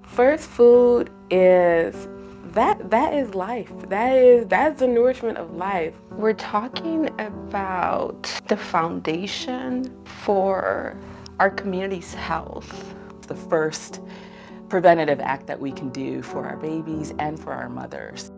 First food is that is life. That's the nourishment of life. We're talking about the foundation for our community's health. The first preventative act that we can do for our babies and for our mothers.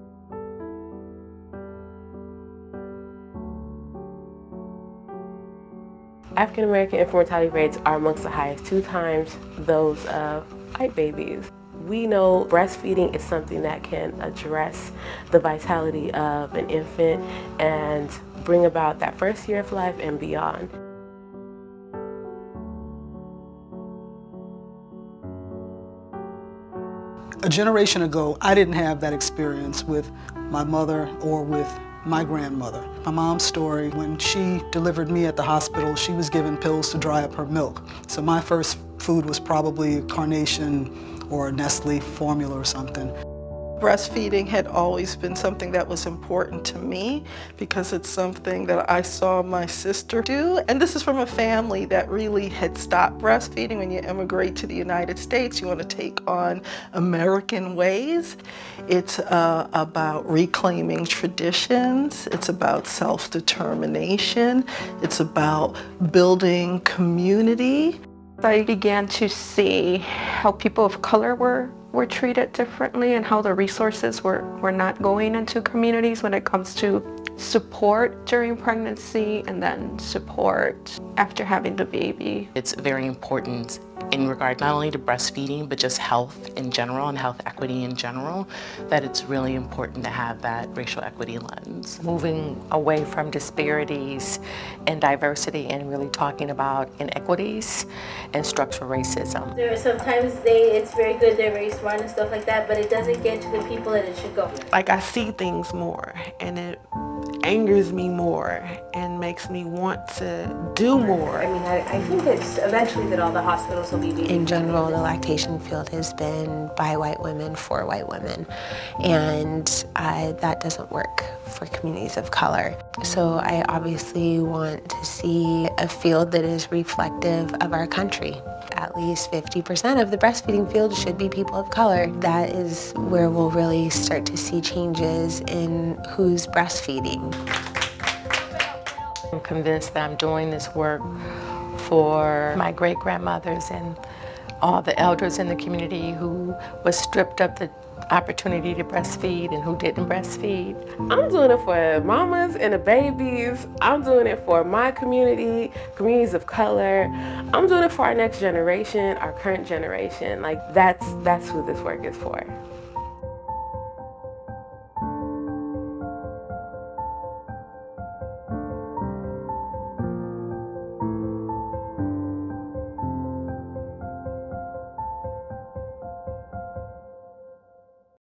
African American infant mortality rates are amongst the highest, 2 times those of white babies. We know breastfeeding is something that can address the vitality of an infant and bring about that first year of life and beyond. A generation ago, I didn't have that experience with my mother or with my grandmother. My mom's story, when she delivered me at the hospital, she was given pills to dry up her milk. So my first food was probably Carnation or Nestle formula or something. Breastfeeding had always been something that was important to me because it's something that I saw my sister do. And this is from a family that really had stopped breastfeeding. When you immigrate to the United States, you want to take on American ways. It's about reclaiming traditions. It's about self-determination. It's about building community. I began to see how people of color were treated differently and how the resources were not going into communities when it comes to support during pregnancy and then support after having the baby. It's very important in regard not only to breastfeeding, but just health in general and health equity in general, that it's really important to have that racial equity lens. Moving away from disparities and diversity and really talking about inequities and structural racism. There are sometimes it's very good, they're very smart and stuff like that, but it doesn't get to the people that it should go. Like, I see things more and it angers me more and makes me want to do more. I mean, I think it's eventually that all the hospitals will be vegan. In general, the lactation field has been by white women for white women, and that doesn't work for communities of color. So I obviously want to see a field that is reflective of our country. At least 50% of the breastfeeding field should be people of color. That is where we'll really start to see changes in who's breastfeeding. I'm convinced that I'm doing this work for my great-grandmothers and all the elders in the community who was stripped of the opportunity to breastfeed and who didn't breastfeed. I'm doing it for mamas and the babies. I'm doing it for my community, communities of color. I'm doing it for our next generation, our current generation. Like, that's who this work is for.